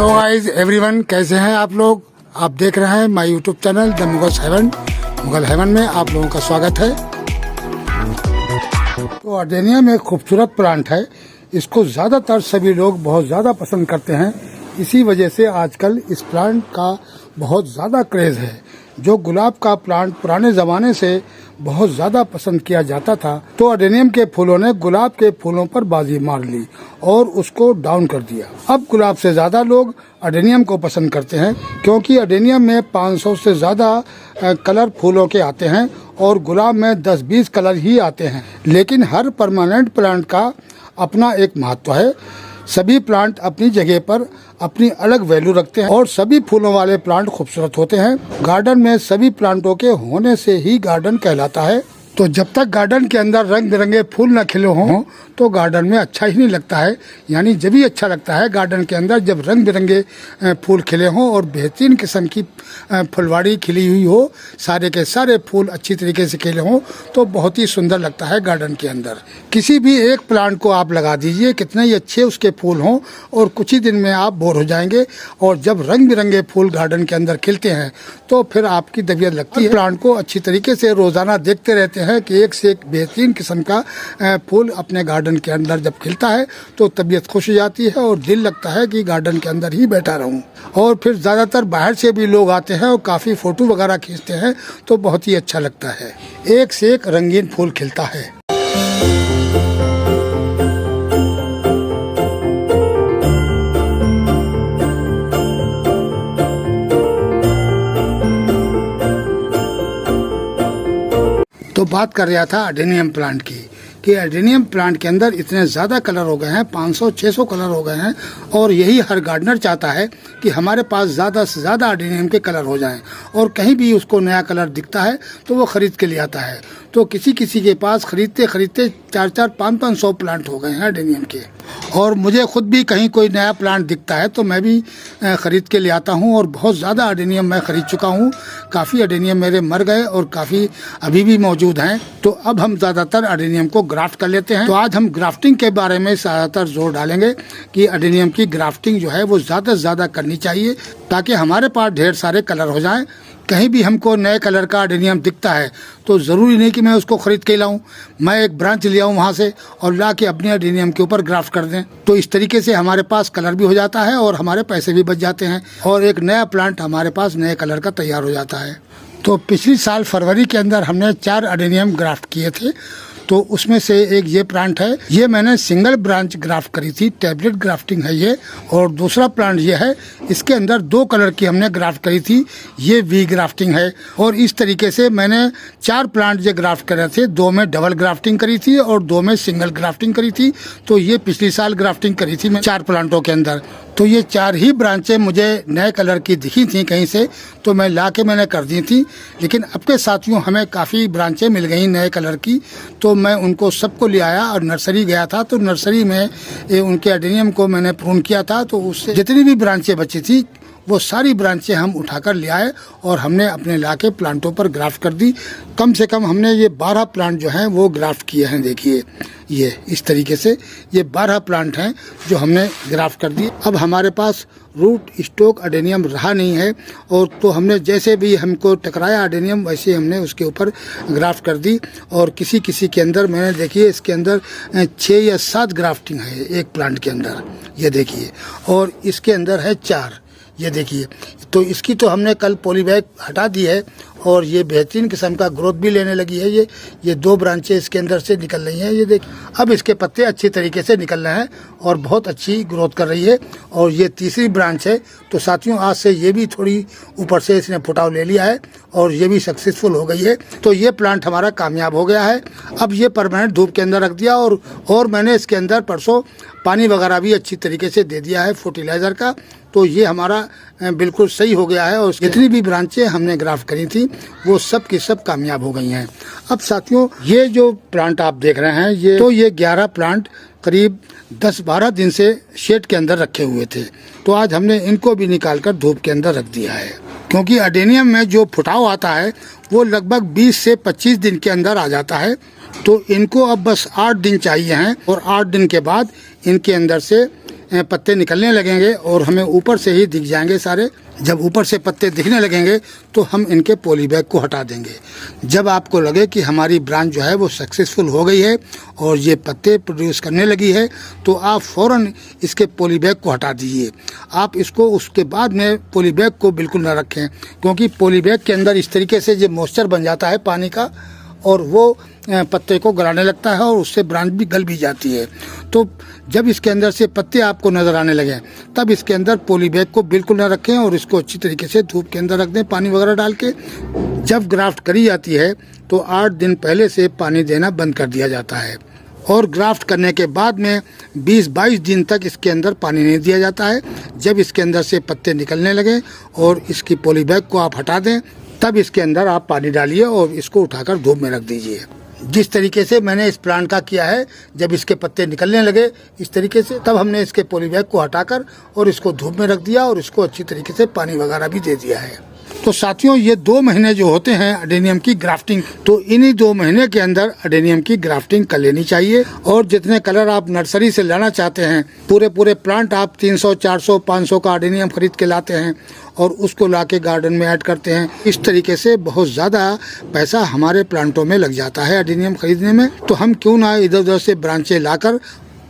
Hello guys everyone, कैसे हैं आप लोग। आप देख रहे हैं my YouTube channel the Mughal heaven में आप लोगों का स्वागत है। तो अडेनियम एक खूबसूरत प्लांट है। इसको ज़्यादातर सभी लोग बहुत ज़्यादा पसंद करते हैं। इसी वजह से आजकल इस प्लांट का बहुत ज़्यादा क्रेज़ है। जो गुलाब का प्लांट पुराने ज़माने से बहुत ज़्यादा पसंद किया जाता था, तो अडेनियम के फूलों ने गुलाब के फूलों पर बाजी मार ली और उसको डाउन कर दिया। अब गुलाब से ज़्यादा लोग अडेनियम को पसंद करते हैं, क्योंकि अडेनियम में 500 से ज़्यादा कलर फूलों के आते हैं और गुलाब में 10-20 कलर ही आते हैं। लेकिन हर परमानेंट प्लांट का अपना एक महत्व है। सभी प्लांट अपनी जगह पर अपनी अलग वैल्यू रखते हैं और सभी फूलों वाले प्लांट खूबसूरत होते हैं। गार्डन में सभी प्लांटों के होने से ही गार्डन कहलाता है। तो जब तक गार्डन के अंदर रंग बिरंगे फूल न खिले हों तो गार्डन में अच्छा ही नहीं लगता है। यानी जब ही अच्छा लगता है गार्डन के अंदर जब रंग बिरंगे फूल खिले हों और बेहतरीन किस्म की फुलवाड़ी खिली हुई हो, सारे के सारे फूल अच्छी तरीके से खिले हों, तो बहुत ही सुंदर लगता है गार्डन के अंदर। किसी भी एक प्लांट को आप लगा दीजिए, कितने ही अच्छे उसके फूल हों, और कुछ ही दिन में आप बोर हो जाएंगे। और जब रंग बिरंगे फूल गार्डन के अंदर खिलते हैं तो फिर आपकी तबीयत लगती है। प्लांट को अच्छी तरीके से रोजाना देखते रहते हैं कि एक से एक बेहतरीन किस्म का फूल अपने गार्डन के अंदर जब खिलता है तो तबीयत खुश हो जाती है और दिल लगता है कि गार्डन के अंदर ही बैठा रहूं। और फिर ज़्यादातर बाहर से भी लोग आते हैं और काफ़ी फ़ोटो वगैरह खींचते हैं, तो बहुत ही अच्छा लगता है। एक से एक रंगीन फूल खिलता है। तो बात कर रहा था अडेनियम प्लांट की कि अडेनियम प्लांट के अंदर इतने ज़्यादा कलर हो गए हैं, 500-600 कलर हो गए हैं। और यही हर गार्डनर चाहता है कि हमारे पास ज़्यादा से ज़्यादा अडेनियम के कलर हो जाएं। और कहीं भी उसको नया कलर दिखता है तो वो ख़रीद के ले आता है। तो किसी किसी के पास खरीदते खरीदते 400, 500 प्लांट हो गए हैं अडेनियम के। और मुझे खुद भी कहीं कोई नया प्लांट दिखता है तो मैं भी ख़रीद के ले आता हूँ। और बहुत ज़्यादा अडेनियम मैं ख़रीद चुका हूँ। काफ़ी अडेनियम मेरे मर गए और काफ़ी अभी भी मौजूद हैं। तो अब हम ज़्यादातर अडेनियम को ग्राफ्ट कर लेते हैं। तो आज हम ग्राफ्टिंग के बारे में ज़्यादातर जोर डालेंगे कि अडेनियम की ग्राफ्टिंग जो है वो ज़्यादा से ज़्यादा करनी चाहिए, ताकि हमारे पास ढेर सारे कलर हो जाएं। कहीं भी हमको नए कलर का अडेनियम दिखता है तो ज़रूरी नहीं कि मैं उसको ख़रीद के लाऊं। मैं एक ब्रांच ले आऊं वहाँ से और ला के अपने अडेनियम के ऊपर ग्राफ्ट कर दें। तो इस तरीके से हमारे पास कलर भी हो जाता है और हमारे पैसे भी बच जाते हैं और एक नया प्लांट हमारे पास नए कलर का तैयार हो जाता है। तो पिछली साल फरवरी के अंदर हमने 4 अडेनियम ग्राफ्ट किए थे। तो उसमें से एक ये प्लांट है, ये मैंने सिंगल ब्रांच ग्राफ्ट करी थी, टैबलेट ग्राफ्टिंग है ये। और दूसरा प्लांट ये है, इसके अंदर 2 कलर की हमने ग्राफ्ट करी थी, ये वी ग्राफ्टिंग है। और इस तरीके से मैंने 4 प्लांट जो ग्राफ्ट करे थे, 2 में डबल ग्राफ्टिंग करी थी और 2 में सिंगल ग्राफ्टिंग करी थी। तो ये पिछली साल ग्राफ्टिंग करी थी मैं 4 प्लांटों के अंदर। तो ये 4 ही ब्रांचें मुझे नए कलर की दिखी थी कहीं से, तो मैं ला के मैंने कर दी थी। लेकिन अब के साथियों हमें काफ़ी ब्रांचें मिल गई नए कलर की, तो मैं उनको सबको ले आया और नर्सरी गया था। तो नर्सरी में उनके अडेनियम को मैंने प्रून किया था। तो उससे जितनी भी ब्रांचें बची थी वो सारी ब्रांचें हम उठाकर ले आए और हमने अपने लाके प्लांटों पर ग्राफ्ट कर दी। कम से कम हमने ये 12 प्लांट जो हैं वो ग्राफ्ट किए हैं। देखिए ये इस तरीके से ये 12 प्लांट हैं जो हमने ग्राफ्ट कर दिए। अब हमारे पास रूट स्टॉक अडेनियम रहा नहीं है, और तो हमने जैसे भी हमको टकराया अडेनियम वैसे हमने उसके ऊपर ग्राफ्ट कर दी। और किसी किसी के अंदर मैंने देखिए इसके अंदर 6 या 7 ग्राफ्टिंग है एक प्लांट के अंदर, ये देखिए। और इसके अंदर है 4, ये देखिए। तो इसकी तो हमने कल पॉलीबैग हटा दी है और ये बेहतरीन किस्म का ग्रोथ भी लेने लगी है। ये 2 ब्रांचें इसके अंदर से निकल रही हैं, ये देखिए। अब इसके पत्ते अच्छी तरीके से निकल रहे हैं और बहुत अच्छी ग्रोथ कर रही है। और ये तीसरी ब्रांच है। तो साथियों आज से ये भी थोड़ी ऊपर से इसने फुटाव ले लिया है और ये भी सक्सेसफुल हो गई है। तो ये प्लांट हमारा कामयाब हो गया है। अब ये परमानेंट धूप के अंदर रख दिया और मैंने इसके अंदर परसों पानी वगैरह भी अच्छी तरीके से दे दिया है फर्टिलाइज़र का। तो ये हमारा बिल्कुल सही हो गया है और जितनी भी ब्रांचें हमने ग्राफ्ट करी थी वो सब की सब कामयाब हो गई हैं। अब साथियों ये जो प्लांट आप देख रहे हैं ये 11 प्लांट करीब 10-12 दिन से शेड के अंदर रखे हुए थे। तो आज हमने इनको भी निकाल कर धूप के अंदर रख दिया है, क्योंकि अडेनियम में जो फुटाव आता है वो लगभग 20 से 25 दिन के अंदर आ जाता है। तो इनको अब बस 8 दिन चाहिए हैं और 8 दिन के बाद इनके अंदर से पत्ते निकलने लगेंगे और हमें ऊपर से ही दिख जाएंगे सारे। जब ऊपर से पत्ते दिखने लगेंगे तो हम इनके पॉली बैग को हटा देंगे। जब आपको लगे कि हमारी ब्रांच जो है वो सक्सेसफुल हो गई है और ये पत्ते प्रोड्यूस करने लगी है तो आप फ़ौरन इसके पॉली बैग को हटा दीजिए। आप इसको उसके बाद में पॉली बैग को बिल्कुल न रखें, क्योंकि पॉली बैग के अंदर इस तरीके से जो मॉइस्चर बन जाता है पानी का और वो पत्ते को गलाने लगता है और उससे ब्रांच भी गल भी जाती है। तो जब इसके अंदर से पत्ते आपको नज़र आने लगें तब इसके अंदर पॉली बैग को बिल्कुल ना रखें और इसको अच्छी तरीके से धूप के अंदर रख दें पानी वगैरह डाल के। जब ग्राफ्ट करी जाती है तो 8 दिन पहले से पानी देना बंद कर दिया जाता है और ग्राफ्ट करने के बाद में 20-22 दिन तक इसके अंदर पानी नहीं दिया जाता है। जब इसके अंदर से पत्ते निकलने लगें और इसकी पॉली बैग को आप हटा दें तब इसके अंदर आप पानी डालिए और इसको उठाकर धूप में रख दीजिए। जिस तरीके से मैंने इस प्लांट का किया है, जब इसके पत्ते निकलने लगे इस तरीके से, तब हमने इसके पॉली बैग को हटाकर और इसको धूप में रख दिया और इसको अच्छी तरीके से पानी वगैरह भी दे दिया है। तो साथियों, ये 2 महीने जो होते हैं अडेनियम की ग्राफ्टिंग, तो इन्हीं 2 महीने के अंदर अडेनियम की ग्राफ्टिंग कर लेनी चाहिए। और जितने कलर आप नर्सरी से लाना चाहते हैं, पूरे प्लांट आप 300, 400, 500 का अडेनियम खरीद के लाते हैं और उसको लाके गार्डन में ऐड करते हैं। इस तरीके से बहुत ज़्यादा पैसा हमारे प्लांटों में लग जाता है अडेनियम खरीदने में। तो हम क्यों ना इधर उधर से ब्रांचें लाकर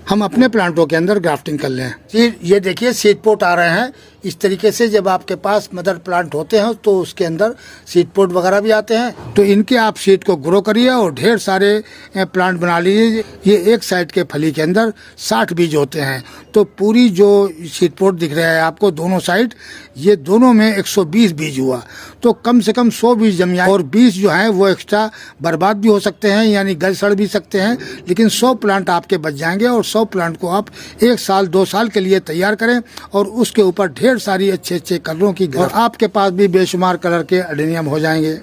हम अपने प्लांटों के अंदर ग्राफ्टिंग कर लें। ये देखिए सीड पोट आ रहे हैं। इस तरीके से जब आपके पास मदर प्लांट होते हैं तो उसके अंदर सीड पोट वगैरह भी आते हैं। तो इनके आप सीड को ग्रो करिए और ढेर सारे प्लांट बना लीजिए। ये एक साइड के फली के अंदर 60 बीज होते हैं। तो पूरी जो सीड पोट दिख रहा है आपको दोनों साइड, ये दोनों में 120 बीज हुआ। तो कम से कम 100 बीज जम जाए और 20 जो है वो एक्स्ट्रा बर्बाद भी हो सकते हैं, यानी गल सड़ भी सकते हैं। लेकिन 100 प्लांट आपके बच जाएंगे और 100 प्लांट को आप 1 साल 2 साल के लिए तैयार करें और उसके ऊपर ढेर सारी अच्छे कलरों की और आपके पास भी बेशुमार कलर के अडेनियम हो जाएंगे।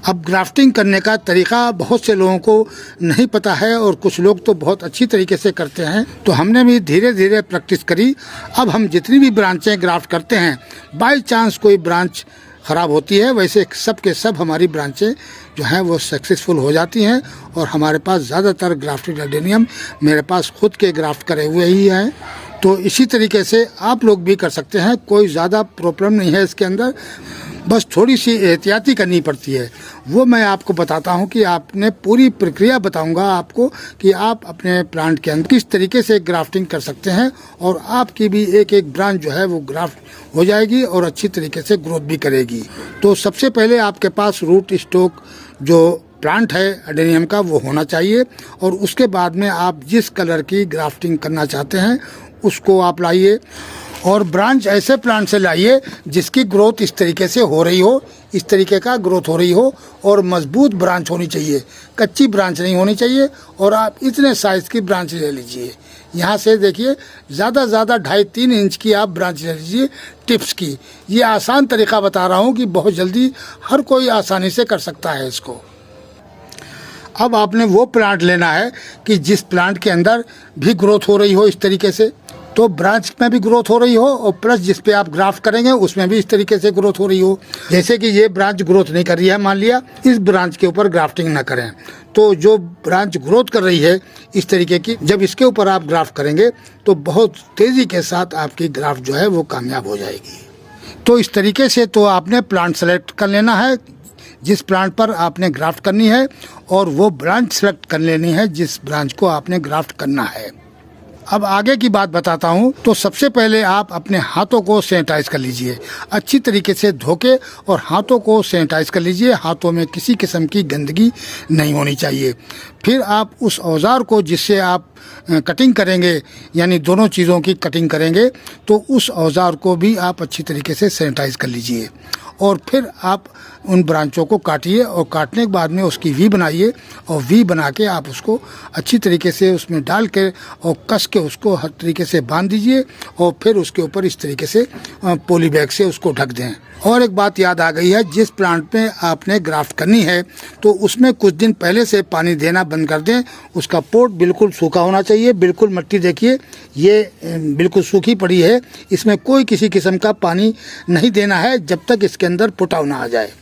अब ग्राफ्टिंग करने का तरीका बहुत से लोगों को नहीं पता है और कुछ लोग तो बहुत अच्छी तरीके से करते हैं। तो हमने भी धीरे धीरे प्रैक्टिस करी। अब हम जितनी भी ब्रांचें ग्राफ्ट करते हैं, बाई चांस कोई ब्रांच ख़राब होती है, वैसे सब के सब हमारी ब्रांचें जो हैं वो सक्सेसफुल हो जाती हैं और हमारे पास ज़्यादातर ग्राफ्टेड अडेनियम मेरे पास खुद के ग्राफ्ट करे हुए ही हैं। तो इसी तरीके से आप लोग भी कर सकते हैं। कोई ज़्यादा प्रॉब्लम नहीं है इसके अंदर, बस थोड़ी सी एहतियाती करनी पड़ती है। वो मैं आपको बताता हूँ कि आपने पूरी प्रक्रिया बताऊँगा आपको कि आप अपने प्लांट के अंदर किस तरीके से ग्राफ्टिंग कर सकते हैं और आपकी भी एक ब्रांच जो है वो ग्राफ्ट हो जाएगी और अच्छी तरीके से ग्रोथ भी करेगी। तो सबसे पहले आपके पास रूट स्टॉक जो प्लांट है अडेनियम का वो होना चाहिए और उसके बाद में आप जिस कलर की ग्राफ्टिंग करना चाहते हैं उसको आप लाइए और ब्रांच ऐसे प्लांट से लाइए जिसकी ग्रोथ इस तरीके से हो रही हो, इस तरीके का ग्रोथ हो रही हो और मजबूत ब्रांच होनी चाहिए, कच्ची ब्रांच नहीं होनी चाहिए। और आप इतने साइज़ की ब्रांच ले लीजिए। यहाँ से देखिए ज़्यादा 2.5-3 इंच की आप ब्रांच ले लीजिए टिप्स की। ये आसान तरीका बता रहा हूँ कि बहुत जल्दी हर कोई आसानी से कर सकता है इसको। अब आपने वो प्लांट लेना है कि जिस प्लांट के अंदर भी ग्रोथ हो रही हो इस तरीके से, तो ब्रांच में भी ग्रोथ हो रही हो और प्लस जिस पे आप ग्राफ्ट करेंगे उसमें भी इस तरीके से ग्रोथ हो रही हो। जैसे कि ये ब्रांच ग्रोथ नहीं कर रही है, मान लिया इस ब्रांच के ऊपर ग्राफ्टिंग ना करें, तो जो ब्रांच ग्रोथ कर रही है इस तरीके की, जब इसके ऊपर आप ग्राफ्ट करेंगे तो बहुत तेज़ी के साथ आपकी ग्राफ्ट जो है वो कामयाब हो जाएगी। तो इस तरीके से तो आपने प्लांट सेलेक्ट कर लेना है जिस प्लांट पर आपने ग्राफ्ट करनी है और वो ब्रांच सेलेक्ट कर लेनी है जिस ब्रांच को आपने ग्राफ्ट करना है। अब आगे की बात बताता हूँ। तो सबसे पहले आप अपने हाथों को सैनिटाइज कर लीजिए, अच्छी तरीके से धो के और हाथों को सैनिटाइज कर लीजिए। हाथों में किसी किस्म की गंदगी नहीं होनी चाहिए। फिर आप उस औजार को जिससे आप कटिंग करेंगे, यानी दोनों चीज़ों की कटिंग करेंगे, तो उस औजार को भी आप अच्छी तरीके से सैनिटाइज कर लीजिए और फिर आप उन ब्रांचों को काटिए और काटने के बाद में उसकी वी बनाइए और वी बना के आप उसको अच्छी तरीके से उसमें डाल के और कस के उसको हर तरीके से बांध दीजिए और फिर उसके ऊपर इस तरीके से पॉली बैग से उसको ढक दें। और एक बात याद आ गई है, जिस प्लांट में आपने ग्राफ्ट करनी है तो उसमें कुछ दिन पहले से पानी देना बंद कर दें। उसका पोट बिल्कुल सूखा होना चाहिए, बिल्कुल मट्टी देखिए ये बिल्कुल सूखी पड़ी है, इसमें कोई किसी किस्म का पानी नहीं देना है जब तक इसके अंदर पुटाव ना आ जाए।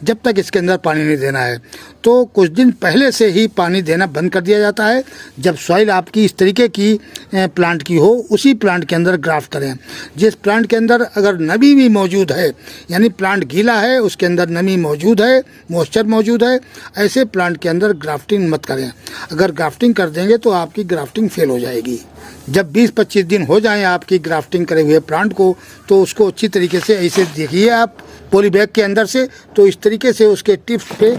जब तक इसके अंदर पानी नहीं देना है। तो कुछ दिन पहले से ही पानी देना बंद कर दिया जाता है। जब सॉइल आपकी इस तरीके की प्लांट की हो, उसी प्लांट के अंदर ग्राफ्ट करें। जिस प्लांट के अंदर अगर नमी भी मौजूद है, यानी प्लांट गीला है, उसके अंदर नमी मौजूद है, मॉइस्चर मौजूद है, ऐसे प्लांट के अंदर ग्राफ्टिंग मत करें। अगर ग्राफ्टिंग कर देंगे तो आपकी ग्राफ्टिंग फेल हो जाएगी। जब 20-25 दिन हो जाएं आपकी ग्राफ्टिंग करे हुए प्लांट को, तो उसको अच्छी तरीके से ऐसे देखिए आप पॉली बैग के अंदर से, तो इस तरीके से उसके टिप्स पे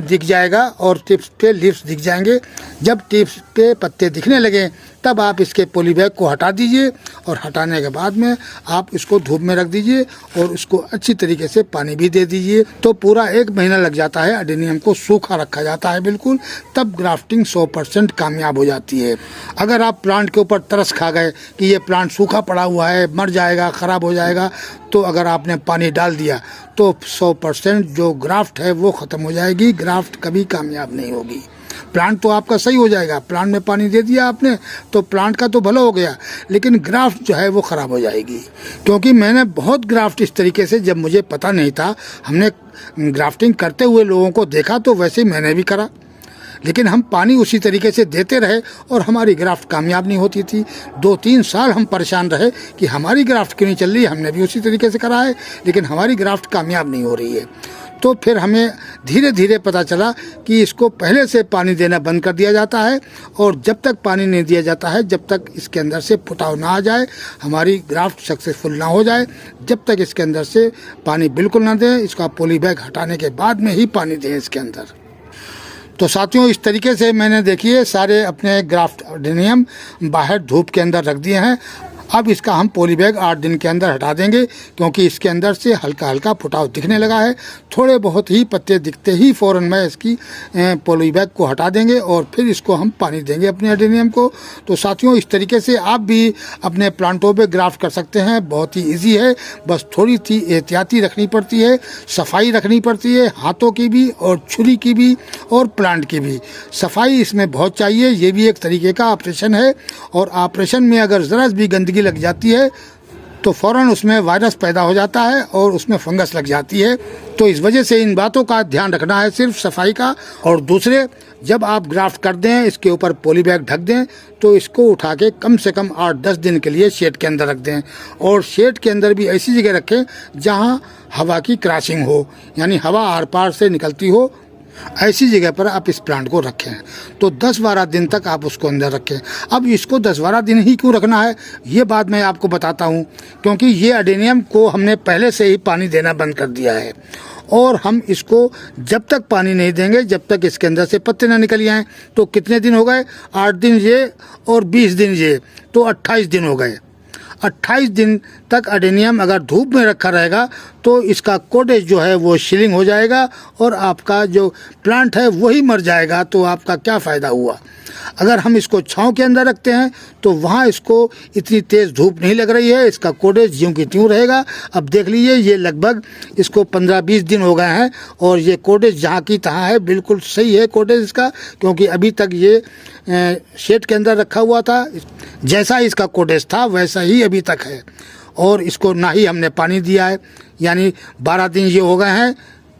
दिख जाएगा और टिप्स पे लीव्स दिख जाएंगे। जब टिप्स पे पत्ते दिखने लगे तब आप इसके पॉली बैग को हटा दीजिए और हटाने के बाद में आप इसको धूप में रख दीजिए और उसको अच्छी तरीके से पानी भी दे दीजिए। तो पूरा 1 महीना लग जाता है, एडेनियम को सूखा रखा जाता है बिल्कुल, तब ग्राफ्टिंग 100% कामयाब हो जाती है। अगर आप प्लांट के ऊपर तरस खा गए कि ये प्लांट सूखा पड़ा हुआ है, मर जाएगा, ख़राब हो जाएगा, तो अगर आपने पानी डाल दिया तो 100% जो ग्राफ्ट है वो ख़त्म हो जाएगी। ग्राफ्ट कभी कामयाब नहीं होगी। प्लांट तो आपका सही हो जाएगा, प्लांट में पानी दे दिया आपने तो प्लांट का तो भला हो गया, लेकिन ग्राफ्ट जो है वो ख़राब हो जाएगी। क्योंकि मैंने बहुत ग्राफ्ट इस तरीके से, जब मुझे पता नहीं था, हमने ग्राफ्टिंग करते हुए लोगों को देखा तो वैसे ही मैंने भी करा, लेकिन हम पानी उसी तरीके से देते रहे और हमारी ग्राफ्ट कामयाब नहीं होती थी। 2-3 साल हम परेशान रहे कि हमारी ग्राफ्ट क्यों नहीं चल रही। हमने भी उसी तरीके से करा है, लेकिन हमारी ग्राफ्ट कामयाब नहीं हो रही है। तो फिर हमें धीरे धीरे पता चला कि इसको पहले से पानी देना बंद कर दिया जाता है, और जब तक पानी नहीं दिया जाता है, जब तक इसके अंदर से फुटाव ना आ जाए, हमारी ग्राफ्ट सक्सेसफुल ना हो जाए, जब तक इसके अंदर से पानी बिल्कुल ना दें। इसका पॉली बैग हटाने के बाद में ही पानी दें इसके अंदर। तो साथियों, इस तरीके से मैंने देखिए सारे अपने ग्राफ्ट एडेनियम बाहर धूप के अंदर रख दिए हैं। अब इसका हम पॉली बैग 8 दिन के अंदर हटा देंगे, क्योंकि इसके अंदर से हल्का हल्का फुटाव दिखने लगा है। थोड़े बहुत ही पत्ते दिखते ही फ़ौरन में इसकी पॉली बैग को हटा देंगे और फिर इसको हम पानी देंगे अपने एडेनियम को। तो साथियों, इस तरीके से आप भी अपने प्लांटों पे ग्राफ्ट कर सकते हैं। बहुत ही ईजी है, बस थोड़ी सी एहतियाती रखनी पड़ती है, सफाई रखनी पड़ती है, हाथों की भी और छुरी की भी और प्लांट की भी। सफाई इसमें बहुत चाहिए, ये भी एक तरीके का ऑपरेशन है, और ऑपरेशन में अगर ज़रा भी गंदगी लग जाती है तो फ़ौरन उसमें वायरस पैदा हो जाता है और उसमें फंगस लग जाती है। तो इस वजह से इन बातों का ध्यान रखना है, सिर्फ सफाई का। और दूसरे, जब आप ग्राफ्ट कर दें, इसके ऊपर पॉली बैग ढक दें, तो इसको उठा के कम से कम 8-10 दिन के लिए शेड के अंदर रख दें। और शेड के अंदर भी ऐसी जगह रखें जहां हवा की क्रॉसिंग हो, यानी हवा आर पार से निकलती हो, ऐसी जगह पर आप इस प्लांट को रखें। तो 10-12 दिन तक आप उसको अंदर रखें। अब इसको 10-12 दिन ही क्यों रखना है, ये बात मैं आपको बताता हूँ। क्योंकि ये एडेनियम को हमने पहले से ही पानी देना बंद कर दिया है, और हम इसको जब तक पानी नहीं देंगे, जब तक इसके अंदर से पत्ते ना निकल आएँ। तो कितने दिन हो गए? 8 दिन ये और 20 दिन ये, तो 28 दिन हो गए। 28 दिन तक एडेनियम अगर धूप में रखा रहेगा तो इसका कोडेज जो है वो शिलिंग हो जाएगा और आपका जो प्लांट है वही मर जाएगा। तो आपका क्या फ़ायदा हुआ? अगर हम इसको छांव के अंदर रखते हैं तो वहाँ इसको इतनी तेज़ धूप नहीं लग रही है, इसका कोडेज ज्यों की त्यों रहेगा। अब देख लीजिए, ये लगभग इसको 15-20 दिन हो गए हैं और ये कोडेज जहाँ की तहाँ है, बिल्कुल सही है कोडेज इसका, क्योंकि अभी तक ये शेड के अंदर रखा हुआ था। जैसा इसका कोडेज था वैसा ही अभी तक है, और इसको ना ही हमने पानी दिया है। यानी 12 दिन ये हो गए हैं,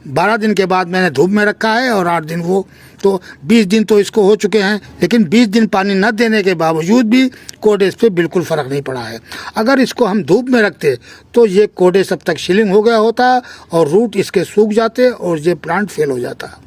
12 दिन के बाद मैंने धूप में रखा है और 8 दिन वो, तो 20 दिन तो इसको हो चुके हैं। लेकिन 20 दिन पानी न देने के बावजूद भी कोडेज पे बिल्कुल फ़र्क नहीं पड़ा है। अगर इसको हम धूप में रखते तो ये कोडेज अब तक शिलिंग हो गया होता और रूट इसके सूख जाते और ये प्लांट फेल हो जाता।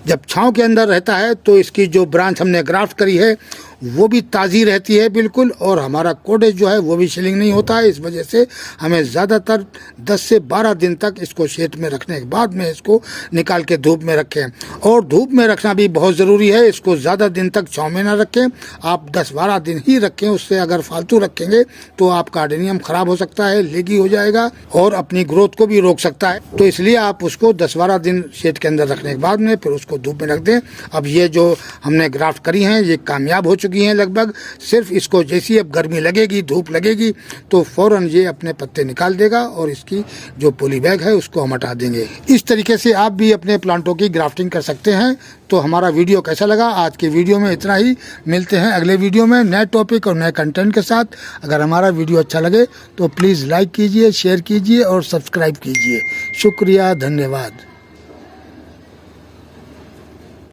जब छांव के अंदर रहता है तो इसकी जो ब्रांच हमने ग्राफ्ट करी है वो भी ताज़ी रहती है बिल्कुल, और हमारा कोडेज जो है वो भी शिलिंग नहीं होता है। इस वजह से हमें ज़्यादातर 10 से 12 दिन तक इसको शेड में रखने के बाद में इसको निकाल के धूप में रखें। और धूप में रखना भी बहुत ज़रूरी है, इसको ज़्यादा दिन तक छांव में ना रखें, आप 10-12 दिन ही रखें। उससे अगर फालतू रखेंगे तो आपका एडेनियम ख़राब हो सकता है, लेगी हो जाएगा और अपनी ग्रोथ को भी रोक सकता है। तो इसलिए आप उसको 10-12 दिन शेड के अंदर रखने के बाद में फिर उसको धूप में रख दें। अब ये जो हमने ग्राफ्ट करी हैं ये कामयाब हो चुकी हैं लगभग। सिर्फ इसको जैसी अब गर्मी लगेगी, धूप लगेगी, तो फौरन ये अपने पत्ते निकाल देगा और इसकी जो पॉली बैग है उसको हम हटा देंगे। इस तरीके से आप भी अपने प्लांटों की ग्राफ्टिंग कर सकते हैं। तो हमारा वीडियो कैसा लगा? आज के वीडियो में इतना ही। मिलते हैं अगले वीडियो में नए टॉपिक और नए कंटेंट के साथ। अगर हमारा वीडियो अच्छा लगे तो प्लीज़ लाइक कीजिए, शेयर कीजिए और सब्सक्राइब कीजिए। शुक्रिया, धन्यवाद।